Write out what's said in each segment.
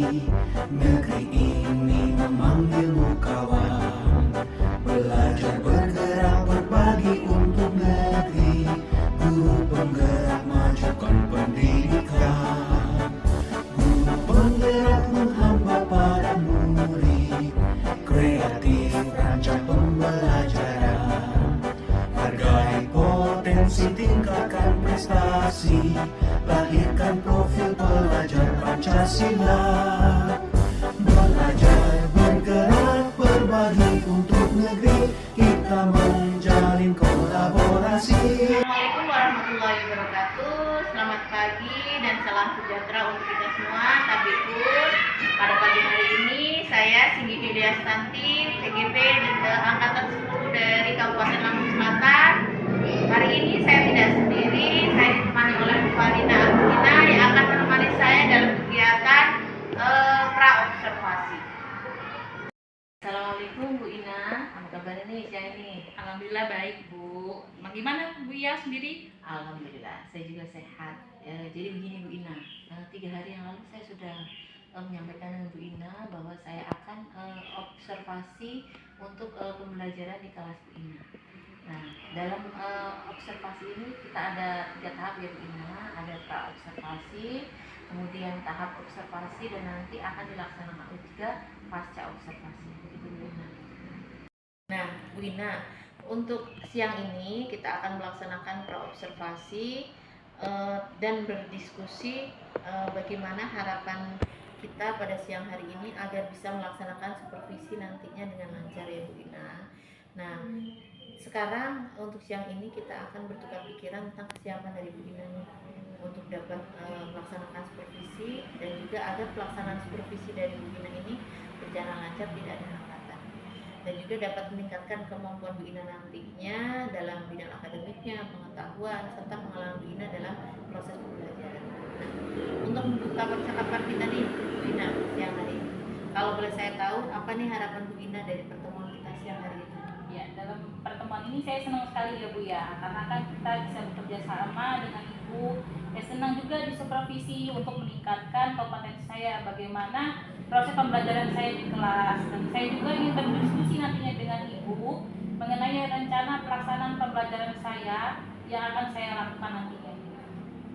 Negeri ini memanggilmu kawan, belajar bergerak berbagi untuk negeri. Guru penggerak majukan pendidikan, guru penggerak menghamba pada murid. Kreatif rancang pembelajaran, hargai potensi, tingkatkan prestasi, lahirkan profil pelajar Pancasila. Belajar, bergerak, berbagi untuk negeri, kita menjalin kolaborasi. Assalamualaikum warahmatullahi wabarakatuh. Selamat pagi dan salam sejahtera untuk kita semua. Tabikun. Pada pagi hari ini saya Singgi Yuliastanti, CGP Angkatan 10 dari Kabupaten Lampung Selatan. Hari ini saya tidak sendiri, saya ditemani oleh Bu Farina Agustina yang akan menemani saya dalam kegiatan pra-observasi. Assalamualaikum Bu Ina, apa kabar nih siang ini? Alhamdulillah baik Bu. Bagaimana Bu ya sendiri? Alhamdulillah, saya juga sehat. Jadi begini Bu Ina, 3 hari yang lalu saya sudah menyampaikan dengan Bu Ina bahwa saya akan observasi untuk pembelajaran di kelas Bu Ina. Nah, dalam observasi ini kita ada 3 tahap ya Bu Ina. Ada pra-observasi, kemudian tahap observasi, dan nanti akan dilaksanakan juga pasca observasi. Begitu Bu Ina. Nah, Bu Ina, untuk siang ini kita akan melaksanakan pra-observasi dan berdiskusi bagaimana harapan kita pada siang hari ini agar bisa melaksanakan supervisi nantinya dengan lancar ya Bu Ina. Nah, sekarang untuk siang ini kita akan bertukar pikiran tentang kesiapan dari Bu Ina nih untuk dapat melaksanakan supervisi, dan juga agar pelaksanaan supervisi dari Bu Ina ini berjalan lancar, tidak ada hambatan, dan juga dapat meningkatkan kemampuan Bu Ina nantinya dalam bidang akademiknya, pengetahuan, serta pengalaman Bu Ina dalam proses pembelajaran. Nah, untuk membuka percakapan kita nih Bu Ina siang hari ini, kalau boleh saya tahu apa nih harapan Bu Ina dari pertemuan kita siang hari ini? Ya, dalam pertemuan ini saya senang sekali ya Bu ya, karena kan kita bisa bekerja sama dengan Ibu. Senang juga disupervisi untuk meningkatkan kompetensi saya bagaimana proses pembelajaran saya di kelas. Dan saya juga ingin berdiskusi nantinya dengan Ibu mengenai rencana pelaksanaan pembelajaran saya yang akan saya lakukan nantinya.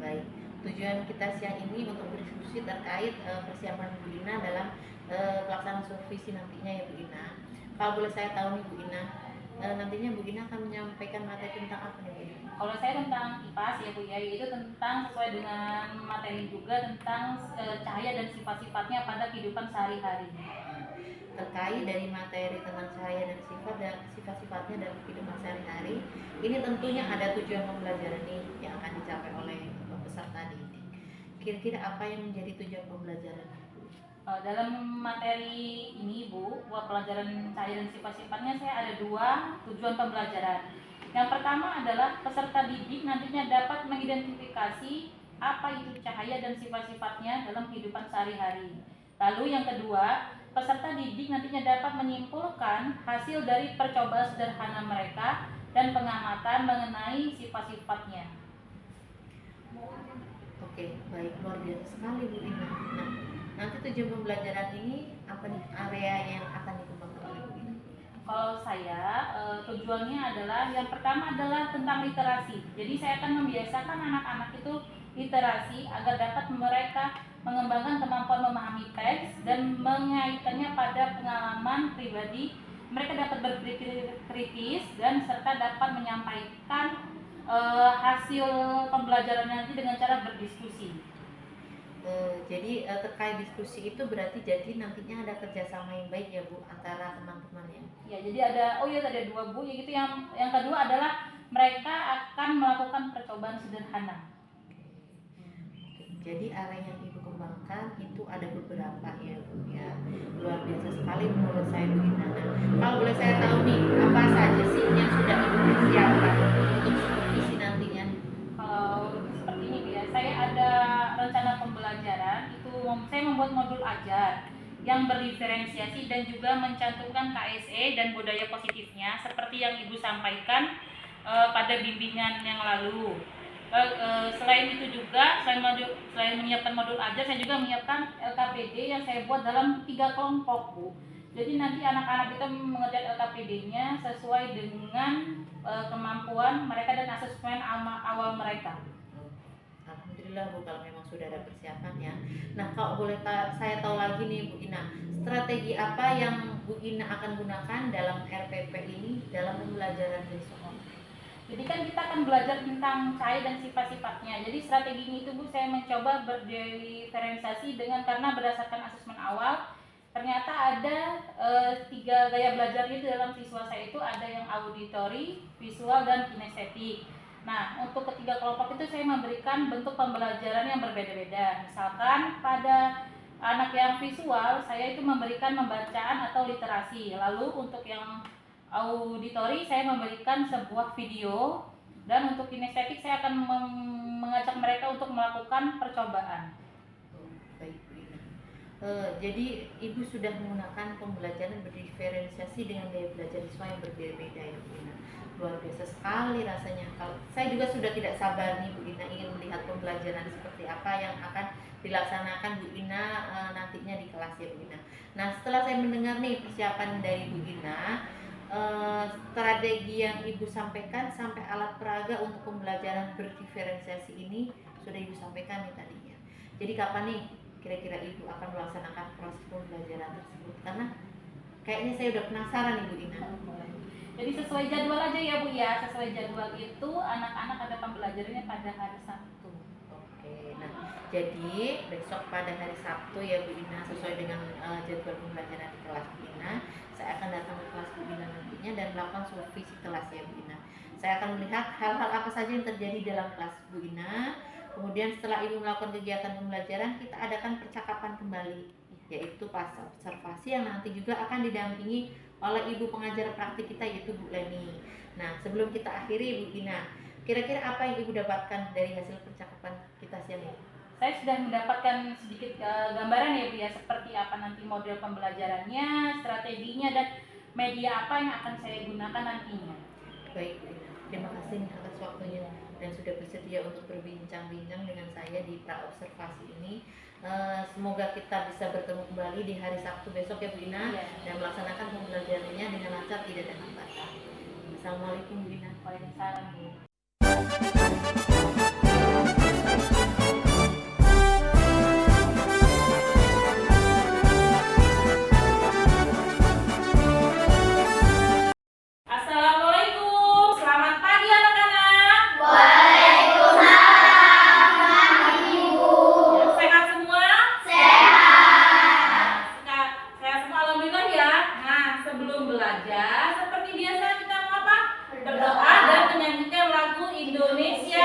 Baik, tujuan kita siang ini untuk berdiskusi terkait persiapan Bu Ina dalam pelaksanaan supervisi nantinya ya Bu Ina. Kalau boleh saya tahu nih Bu Ina, nantinya Bu Ina akan menyampaikan materi tentang apa nih Bu Ina? Kalau saya tentang IPAS ya Bu ya, yaitu tentang sesuai dengan materi juga tentang cahaya dan sifat-sifatnya pada kehidupan sehari-hari. Terkait dari materi tentang cahaya dan sifat-sifatnya dalam kehidupan sehari-hari, ini tentunya ada tujuan pembelajaran nih yang akan dicapai oleh peserta didik. Kira-kira apa yang menjadi tujuan pembelajaran? Dalam materi ini Bu, buat pelajaran cahaya dan sifat-sifatnya saya ada 2 tujuan pembelajaran. Yang pertama adalah peserta didik nantinya dapat mengidentifikasi apa itu cahaya dan sifat-sifatnya dalam kehidupan sehari-hari. Lalu yang kedua, peserta didik nantinya dapat menyimpulkan hasil dari percobaan sederhana mereka dan pengamatan mengenai sifat-sifatnya. Oke, baik, luar biasa sekali Bu Ina. Nah, nanti tujuan pembelajaran ini apa nih area yang akan dikembangkan oleh Bu Ina? Kalau saya tujuannya adalah yang pertama adalah tentang literasi. Jadi saya akan membiasakan anak-anak itu literasi agar dapat mereka mengembangkan kemampuan memahami teks dan mengaitkannya pada pengalaman pribadi. Mereka dapat berpikir kritis dan serta dapat menyampaikan hasil pembelajaran nanti dengan cara berdiskusi. Jadi terkait diskusi itu berarti jadi nantinya ada kerjasama yang baik ya Bu antara teman-temannya. Ya, jadi ada ada 2 Bu, yaitu yang kedua adalah mereka akan melakukan percobaan sederhana. Jadi area yang Ibu kembangkan itu ada beberapa ya Bu ya. Luar biasa sekali menurut saya Bu Ina. Nah, kalau boleh saya tahu nih apa saja sih yang sudah Ibu persiapkan untuk supervisi nantinya? Kalau seperti ini ya, saya ada rencana pembelajaran itu saya membuat modul ajar yang berdiferensiasi dan juga mencantumkan KSE dan budaya positifnya seperti yang Ibu sampaikan pada bimbingan yang lalu. Selain itu juga, selain menyiapkan modul ajar, saya juga menyiapkan LKPD yang saya buat dalam 3 kelompok, Bu. Jadi nanti anak-anak kita mengerjakan LKPD-nya sesuai dengan kemampuan mereka dan asesmen awal mereka. Alhamdulillah Bu, kalau memang sudah ada persiapan ya. Nah, kalau boleh saya tahu lagi nih Bu Ina, strategi apa yang Bu Ina akan gunakan dalam RPP ini dalam pembelajaran besok? Jadi kan kita akan belajar tentang cair dan sifat-sifatnya. Jadi strateginya itu Bu, saya mencoba berdiferensiasi dengan karena berdasarkan asesmen awal ternyata ada 3 gaya belajar itu dalam siswa saya itu ada yang auditori, visual, dan kinestetik. Nah, untuk ketiga kelompok itu saya memberikan bentuk pembelajaran yang berbeda-beda. Misalkan pada anak yang visual, saya itu memberikan pembacaan atau literasi. Lalu untuk yang auditori saya memberikan sebuah video, dan untuk kinestetik saya akan mengajak mereka untuk melakukan percobaan. Baik Bu Ina. Jadi Ibu sudah menggunakan pembelajaran berdiferensiasi dengan gaya belajar siswa yang berbeda-beda ya Bu Ina. Luar biasa sekali rasanya. Kalau saya juga sudah tidak sabar nih Bu Ina ingin melihat pembelajaran seperti apa yang akan dilaksanakan Bu Ina nantinya di kelas ya Bu Ina. Nah, setelah saya mendengar nih persiapan dari Bu Ina, strategi yang Ibu sampaikan sampai alat peraga untuk pembelajaran berdiferensiasi ini sudah Ibu sampaikan nih tadinya. Jadi kapan nih kira-kira Ibu akan melaksanakan proses pembelajaran tersebut? Karena kayaknya saya udah penasaran nih Bu Ina. Jadi sesuai jadwal aja ya Bu ya. Sesuai jadwal itu anak-anak ada pembelajarannya pada hari Sabtu. Oke, nah jadi besok pada hari Sabtu ya Bu Ina, sesuai dengan jadwal pembelajaran di kelas Bu Ina, saya akan datang ke kelas Bu Ina nantinya dan melakukan supervisi kelas ya Bu Ina. Saya akan melihat hal-hal apa saja yang terjadi dalam kelas Bu Ina. Kemudian setelah Ibu melakukan kegiatan pembelajaran, kita adakan percakapan kembali, yaitu pas observasi yang nanti juga akan didampingi oleh Ibu pengajar praktik kita yaitu Bu Leni. Nah, sebelum kita akhiri Bu Ina, kira-kira apa yang Ibu dapatkan dari hasil percakapan kita siang ini? Saya sudah mendapatkan sedikit gambaran ya Bu ya, seperti apa nanti model pembelajarannya, strateginya, dan media apa yang akan saya gunakan nantinya. Baik Bu Ina, terima kasih nih atas waktunya dan sudah bersedia untuk berbincang-bincang dengan saya di pra-observasi ini. Semoga kita bisa bertemu kembali di hari Sabtu besok ya Bu Ina, dan melaksanakan pembelajarannya dengan lancar, tidak ada hambatan. Assalamualaikum Bu Ina. Waalaikumsalam Bu. Assalamualaikum, selamat pagi anak-anak. Sehat semua? Sehat semua, alhamdulillah ya. Nah, sebelum belajar seperti biasa kita mau apa? Berdoa dan menyanyikan lagu Indonesia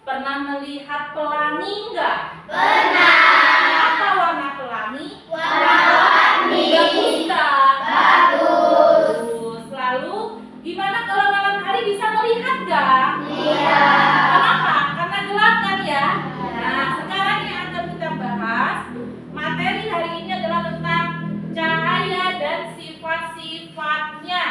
Pernah melihat pelangi enggak? Pernah. Apa warna pelangi? Warna-warni. Bagus enggak? Bagus. Lalu gimana kalau malam hari bisa melihat enggak? Iya. Kenapa? Karena gelap kan ya? Nah, sekarang yang akan kita bahas materi hari ini adalah tentang cahaya dan sifat-sifatnya.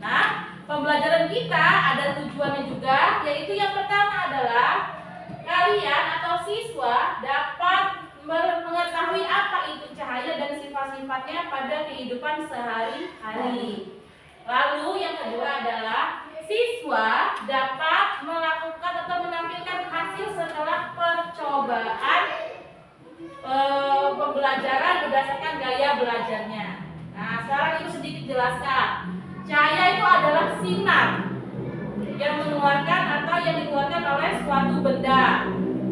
Nah, pembelajaran kita ada tujuannya juga, yaitu yang pertama adalah kalian atau siswa dapat mengetahui apa itu cahaya dan sifat-sifatnya pada kehidupan sehari-hari. Lalu yang kedua adalah siswa dapat melakukan atau menampilkan hasil setelah percobaan pembelajaran berdasarkan gaya belajarnya. Nah, sekarang itu sedikit jelaskan. Cahaya itu adalah sinar yang mengeluarkan atau yang dikeluarkan oleh suatu benda.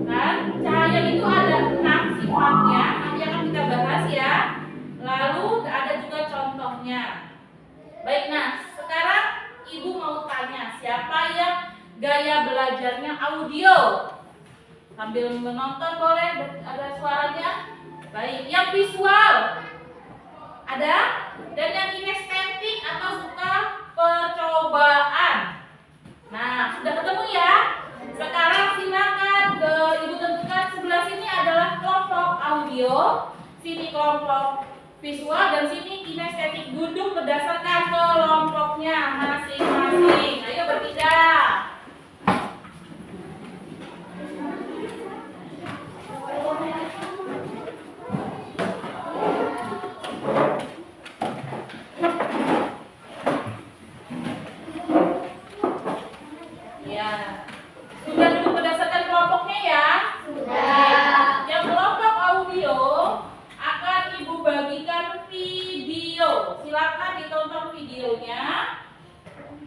Kan? Cahaya itu ada 6 sifatnya, nanti akan kita bahas ya. Lalu ada juga contohnya. Baik, nah sekarang ibu mau tanya, siapa yang gaya belajarnya audio? Sambil menonton boleh, ada suaranya. Baik, yang visual ada, dan yang kinestetik atau suka percobaan. Nah, sudah ketemu ya? Sekarang silakan ibu tentukan sebelah sini adalah kelompok audio, sini kelompok visual, dan sini kinestetik. Duduk berdasarkan kelompoknya masing-masing. Ayo berpindah. Sudah duduk berdasarkan kelompoknya ya? Sudah. Yang kelompok audio akan ibu bagikan video. Silakan ditonton videonya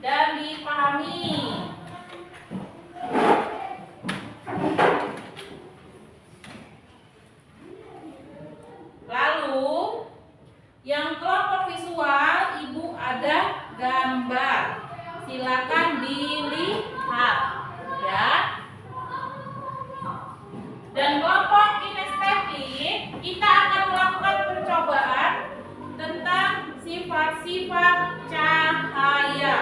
dan dipahami. Lalu yang kelompok visual, ibu ada gambar. Silakan dilihat. Ya. Dan kelompok kinestetik, kita akan melakukan percobaan tentang sifat-sifat cahaya.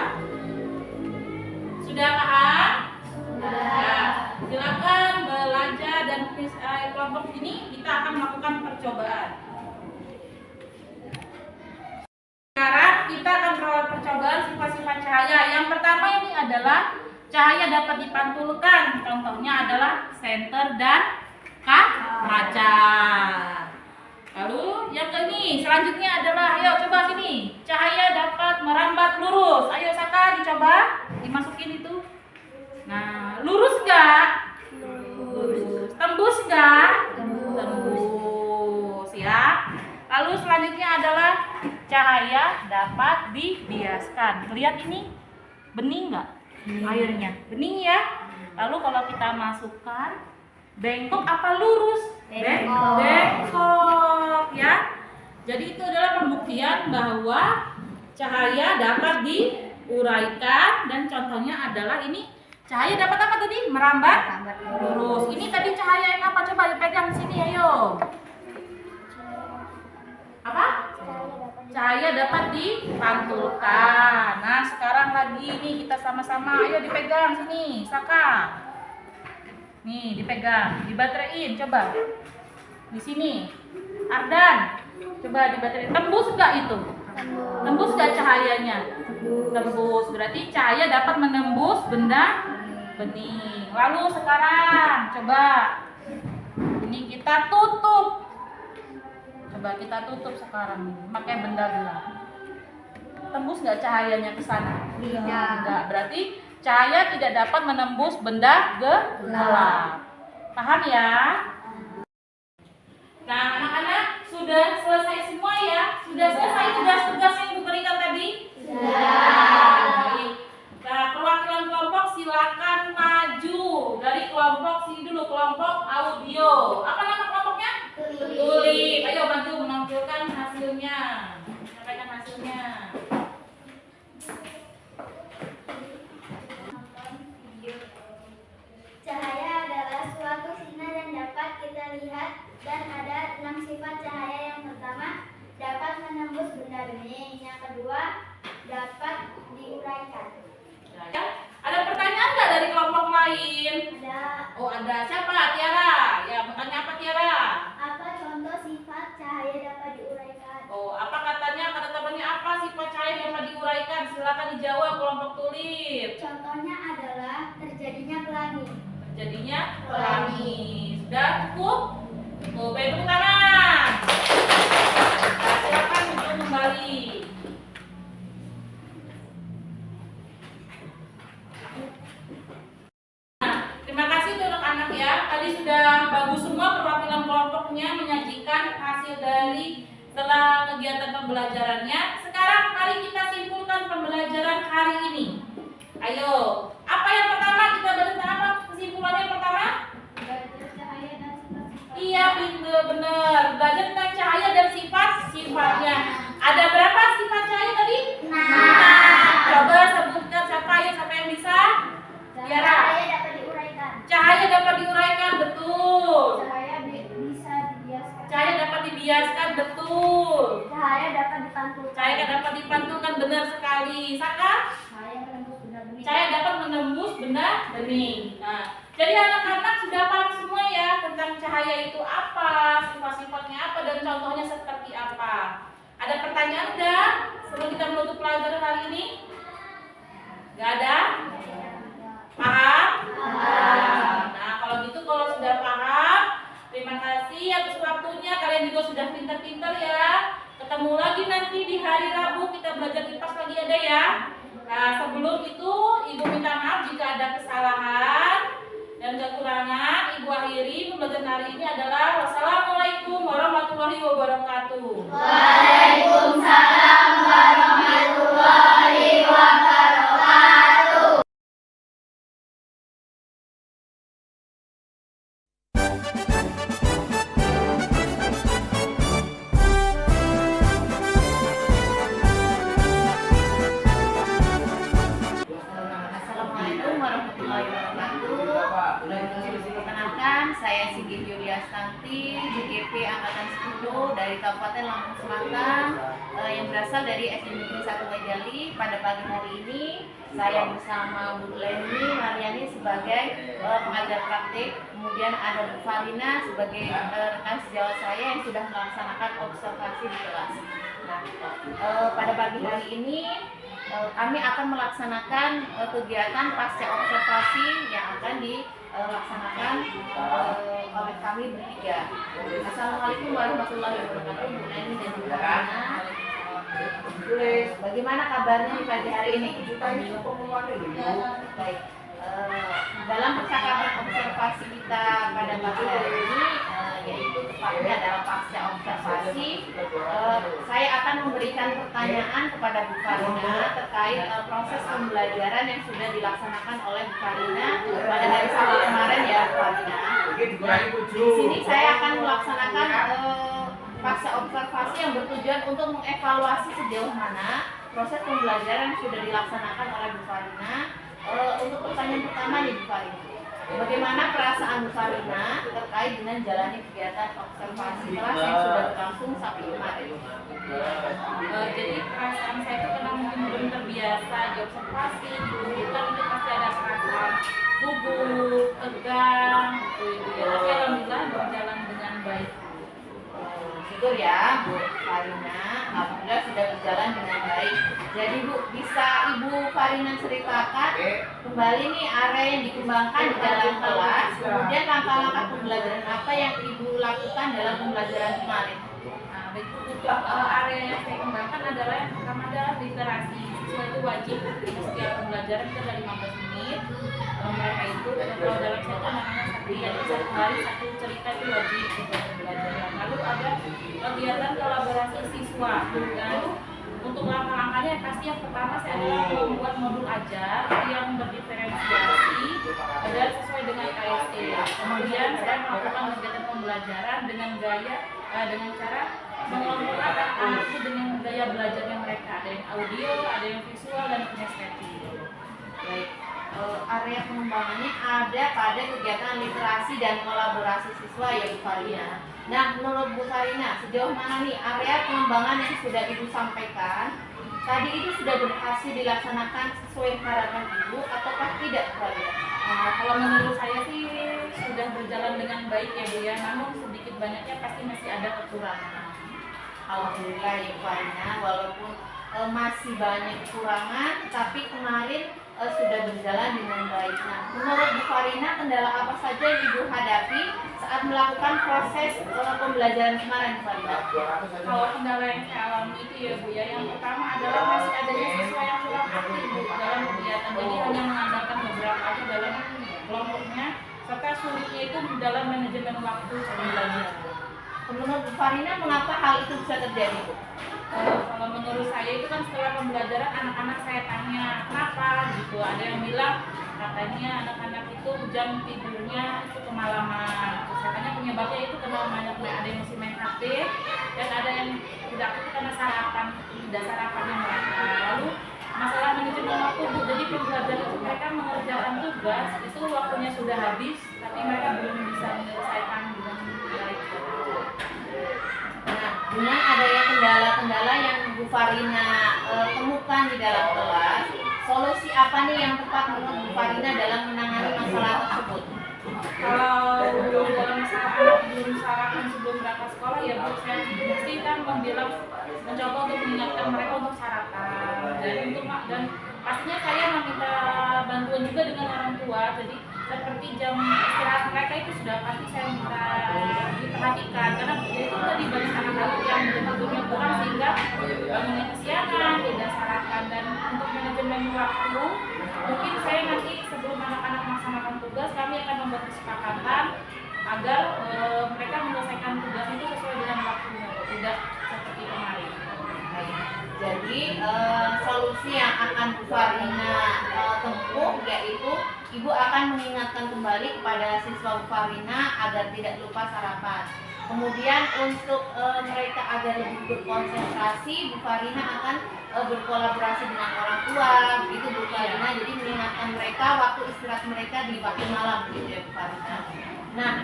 Sudah paham? Sudah. Ya. Silakan belajar dan kelompok ini kita akan melakukan percobaan. Sekarang kita akan melakukan percobaan sifat-sifat cahaya. Yang pertama ini adalah cahaya dapat dipantulkan, contohnya adalah senter dan kaca. Lalu yang ini selanjutnya adalah, ayo coba sini, cahaya dapat merambat lurus. Ayo Saka dicoba, dimasukin itu. Nah, lurus nggak? Lurus. Tembus nggak? Tembus ya. Lalu selanjutnya adalah cahaya dapat dibiaskan. Lihat ini, bening nggak? Airnya bening ya. Lalu kalau kita masukkan, bengkok apa lurus? Bengkok ya. Jadi itu adalah pembuktian bahwa cahaya dapat diuraikan, dan contohnya adalah ini cahaya dapat apa tadi? Merambat lurus. Ini tadi cahaya yang apa? Coba dipegang sini, ayo. Apa? Cahaya dapat dipantulkan. Nah, sekarang lagi nih kita sama-sama. Ayo dipegang sini, Saka. Nih, dipegang, dibaterin, coba. Di sini. Ardan, coba dibaterin. Tembus enggak itu? Tembus enggak cahayanya? Tembus. Berarti cahaya dapat menembus benda bening. Lalu sekarang coba ini kita tutup. Coba kita tutup sekarang pakai benda gelap. Tembus nggak cahayanya ke sana? Tidak. Enggak. Berarti cahaya tidak dapat menembus benda gelap. Paham ya? Nah, anak-anak sudah selesai semua ya? Sudah selesai tugas-tugas yang Ibu berikan tadi? Sudah. Baik. Nah, perwakilan kelompok silakan maju dari kelompok sini dulu, kelompok audio. Apa nama kelompoknya? Tulip. Ayo bantu menampilkan hasilnya. Sampaikan hasilnya. Cahaya ada siapa? Tiara. Ya, bertanya apa Tiara? Apa contoh sifat cahaya dapat diuraikan? Oh, apa katanya? Kata temannya apa sifat cahaya yang dapat diuraikan? Silakan dijawab kelompok tulip. Contohnya adalah terjadinya pelangi. Jadinya pelangi. Sudah cukup? Tuh, beri tepuk tangan. Nah, silakan untuk kembali. Nah, terima kasih untuk anak-anak ya. Tadi sudah bagus semua perwakilan kelompoknya menyajikan hasil dari setelah kegiatan pembelajarannya. Sekarang mari kita simpulkan pembelajaran hari ini. Ayo, apa yang pertama kita baca apa? Kesimpulannya yang pertama? Belajar cahaya dan sifat-sifat. Iya, benar. Belajar tentang cahaya dan sifat-sifatnya. Ada berapa sifat cahaya tadi? Nah. Coba sebutkan siapa yang bisa? Tiara. Cahaya dapat diuraikan. Cahaya dapat diuraikan, betul. Cahaya bisa dibiaskan. Cahaya dapat dibiaskan, betul. Cahaya dapat dipantulkan. Cahaya dapat dipantulkan, benar sekali. Saka? Cahaya menembus benda bening. Cahaya dapat menembus benda bening. Nah, jadi anak-anak sudah paham semua ya tentang cahaya itu apa, sifat-sifatnya apa, dan contohnya seperti apa. Ada pertanyaan enggak sebelum kita menutup pelajaran hari ini? Enggak ada? Paham? Nah, kalau gitu kalau sudah paham, terima kasih atas waktunya. Kalian juga sudah pintar-pintar ya. Ketemu lagi nanti di hari Rabu, kita belajar IPAS lagi ada ya. Nah, sebelum itu Ibu minta maaf jika ada kesalahan dan kekurangan. Ibu akhiri pembelajaran hari ini adalah wassalamualaikum warahmatullahi wabarakatuh. Waalaikumsalam warahmatullahi wabarakatuh. Assalamualaikum warahmatullahi wabarakatuh. Perkenalkan, saya Sigit Yuliastanti, GGP Angkatan 10 dari Kabupaten Lampung Selatan yang berasal dari SD Negeri 1 Gajali. Pada pagi hari ini, saya bersama Bu Leni Mariani sebagai pengajar praktik, kemudian ada Bu Farina sebagai rekan sejawat saya yang sudah melaksanakan observasi di kelas. Nah, pada pagi hari ini kami akan melaksanakan kegiatan pasca observasi yang akan dilaksanakan oleh kami bertiga. Assalamualaikum warahmatullahi wabarakatuh, Bu Neni dan Bu Farina. Bagaimana kabarnya di pagi hari ini? Baik. Dalam percakapan observasi kita pada pagi hari ini, yaitu tepatnya adalah pasca observasi, saya akan memberikan pertanyaan kepada Bu Farina terkait proses pembelajaran yang sudah dilaksanakan oleh Bu Farina pada hari Sabtu kemarin ya, Bu Farina. Di sini saya akan melaksanakan pasca observasi yang bertujuan untuk mengevaluasi sejauh mana proses pembelajaran yang sudah dilaksanakan oleh Bu Farina. Untuk pertanyaan pertama nih Bu Farina, bagaimana perasaan Bu Farina terkait dengan jalannya kegiatan observasi kelas yang sudah berlangsung Sabtu kemarin? Jadi perasaan saya itu karena mungkin belum terbiasa diobservasi, ditunjukkan itu pasti ada perasaan gugup, tegang, gitu ya. Tapi alhamdulillah berjalan dengan baik. Syukur ya Bu Farina, alhamdulillah sudah berjalan dengan baik. Jadi Bu, bisa Ibu Farina ceritakan kembali nih area yang dikembangkan di dalam kelas, kemudian langkah-langkah pembelajaran apa yang Ibu lakukan dalam pembelajaran kemarin? Nah, untuk area yang saya kembangkan adalah yang pertama adalah literasi. Siswa itu wajib di setiap pembelajaran kita ada 15 menit. Mereka itu kalau dalam satu anak-anak satu hari satu cerita itu wajib untuk pembelajaran. Lalu ada kegiatan kolaborasi siswa. Dan untuk langkah-langkahnya pasti yang pertama saya adalah membuat modul ajar yang berdiferensiasi dan sesuai dengan KSE. Kemudian saya melakukan kegiatan pembelajaran dengan cara mengelompokkan anak-anak itu dengan gaya belajarnya mereka. Ada yang audio, ada yang visual, dan kinestetik. Baik. Area pengembangannya ada pada kegiatan literasi dan kolaborasi siswa ya Bu Farina. Nah, menurut Bu Farina, sejauh mana nih area pengembangan yang sudah Ibu sampaikan tadi itu sudah berhasil dilaksanakan sesuai harapan Ibu ataukah tidak Bu Farina? Kalau menurut saya sih sudah berjalan dengan baik ya Bu ya, namun sedikit banyaknya pasti masih ada kekurangan. Alhamdulillah ya Bu Farina, walaupun masih banyak kekurangan, tapi kemarin sudah berjalan dengan baik. Nah, menurut Bu Farina, kendala apa saja yang Ibu hadapi saat melakukan proses pembelajaran kemarin, Bu Farina? Kalau kendala yang saya alami itu ya Bu ya, yang pertama adalah masih adanya siswa yang kurang aktif Bu dalam kegiatan, jadi hanya mengandalkan beberapa aja dalam kelompoknya, serta sulitnya itu dalam manajemen waktu belajar. Menurut Bu Farina, mengapa hal itu bisa terjadi, Bu? Kalau menurut saya itu kan setelah pembelajaran anak-anak saya tanya kenapa gitu, ada yang bilang katanya anak-anak itu jam tidurnya itu kemalaman, terus katanya penyebabnya itu karena ada yang masih main HP, dan ada yang tidak aktif karena sarapan, tidak sarapannya mereka. Lalu masalah manajemen waktu Bu, jadi pembelajaran itu mereka mengerjakan tugas itu waktunya sudah habis tapi mereka belum bisa menyelesaikan dengan baik. Nah, dengan adanya kendala-kendala yang Bu Farina temukan di dalam kelas, solusi apa nih yang tepat menurut Bu Farina dalam menangani masalah tersebut? Kalau dalam masalah anak belum sarapan sebelum berangkat sekolah ya Bu, saya mesti kan mencoba untuk mengingatkan mereka untuk sarapan, dan pastinya saya meminta bantuan juga dengan orang tua. Jadi seperti jam istirahat mereka itu sudah pasti saya minta diperhatikan, karena itu tadi banyak anak-anak yang tidurnya kurang sehingga bangunnya kesiangan, tidak sarapan. Dan untuk manajemen waktu, mungkin saya nanti sebelum anak-anak melaksanakan tugas, kami akan membuat kesepakatan agar mereka menyelesaikan tugas itu sesuai dengan waktunya, tidak seperti kemarin. Jadi solusi yang akan Bu Farina tempuh yaitu Ibu akan mengingatkan kembali kepada siswa Bu Farina agar tidak lupa sarapan. Kemudian untuk mereka agar lebih berkonsentrasi, Bu Farina akan berkolaborasi dengan orang tua, begitu Bu Farina. Jadi mengingatkan mereka waktu istirahat mereka di waktu malam, gitu ya Bu Farina. Nah,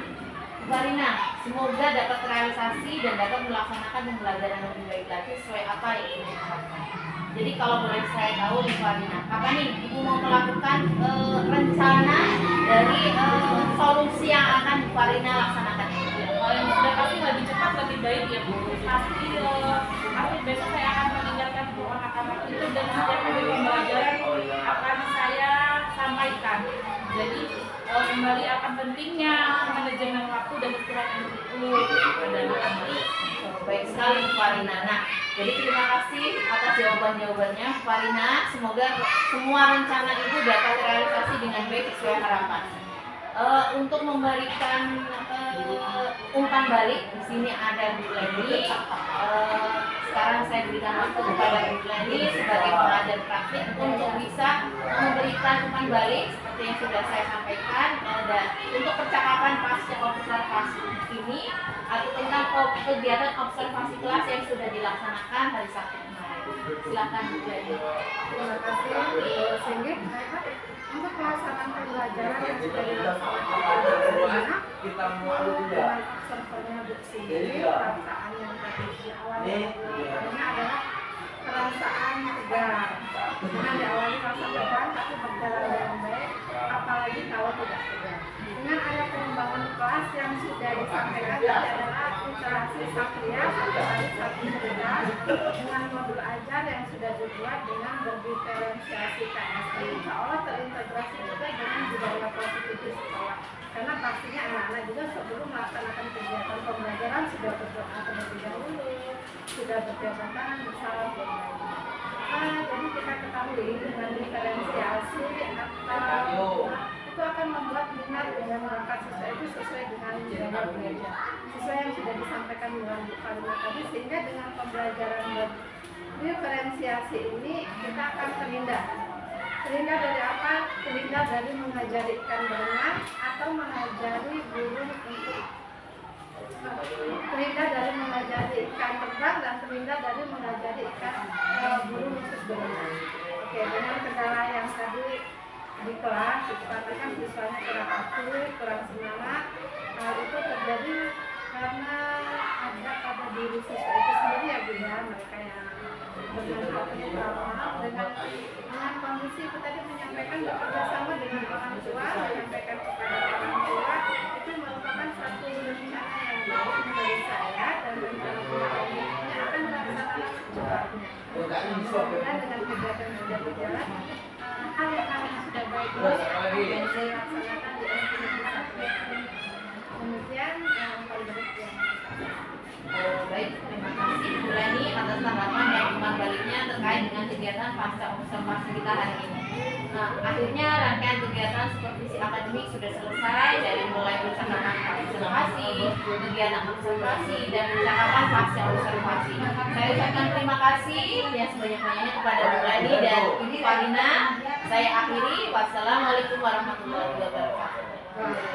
Bu Farina, semoga dapat terrealisasi dan dapat melaksanakan pembelajaran lebih baik lagi sesuai apa yang Ibu harapkan. Jadi kalau boleh saya tahu Bu Farina, kapan nih Ibu mau melakukan rencana dari solusi yang akan Bu Farina laksanakan? Kalau yang sudah pasti lebih cepat lebih baik ya Bu. Pasti besok saya akan meninggalkan Bu anak-anak itu, dan setiap hari pembelajaran akan saya sampaikan. Jadi kembali akan pentingnya manajemen waktu dan istirahat yang cukup pada anak-anak. Baik sekali Bu Farina. Nah, jadi terima kasih atas jawaban-jawabannya Bu Farina. Semoga semua rencana Ibu dapat terrealisasi dengan baik sesuai harapan. Untuk memberikan umpan balik, di sini ada Bu Leni. Sekarang saya berikan waktu kepada Bu Leni sebagai pengajar praktik untuk bisa memberikan umpan balik seperti yang sudah saya sampaikan, dan untuk percakapan pasca observasi ini atau tentang kegiatan observasi kelas yang sudah dilaksanakan hari Sabtu kemarin. Silakan Bu Leni. Terima kasih Bu Singgih. Untuk pelaksanaan pembelajaran yang sudah dilaksanakan dengan observernya Bu Singgih, perasaan yang tadi di awal ini adalah perasaan tegar. Dengan diawali rasa tegar tapi berjalan dengan baik, apalagi kalau tidak tegar. Dengan ada pengembangan kelas yang sudah disampaikan adalah interaksi satria satu hari satu kelas dengan modul ajar yang sudah dibuat dengan berdiferensiasi KSD, insya Allah terintegrasi juga dengan budaya positif sekolah. Karena pastinya anak-anak juga sebelum melaksanakan kegiatan pembelajaran sudah berdoa terlebih dahulu, sudah berjabat tangan bersalam dan lain-lain. Jadi kita ketahui dengan diferensiasi atau itu akan membuat minat dengan bakat siswa itu sesuai dengan gaya belajar, sesuai yang sudah disampaikan dengan Bu Farina tadi, sehingga dengan pembelajaran diferensiasi ini kita akan terhindar dari apa? Terhindar dari mengajari ikan berenang atau mengajari burung untuk terhindar dari mengajari ikan terbang dan terhindar dari mengajari ikan burung untuk berenang. Oke, dengan kendala yang tadi di kelas dikatakan siswanya kurang aktif, kurang semangat. Hal itu terjadi karena ada pada diri siswa itu sendiri ya Bu ya, mereka yang bermanfaatnya trauma dengan kondisi itu tadi menyampaikan bekerja sama dengan orang tua, menyampaikan kepada orang tua sudah berjalan, hal-hal yang sudah baik yang dilaksanakan di SPDB 1. Kemudian yang paling berikutnya. Baik, terima kasih Bu Leni atas tanggapan dan imbang baliknya terkait dengan kegiatan pasca observasi kita hari ini. Nah, akhirnya rangkaian kegiatan supervisi akademik sudah selesai dari mulai percakapan observasi, kegiatan observasi, dan percakapan pasca observasi. Saya ucapkan terima kasih yang sebanyak-banyaknya kepada Bu Leni dan Ibu Farina. Saya akhiri. Wassalamualaikum warahmatullahi wabarakatuh.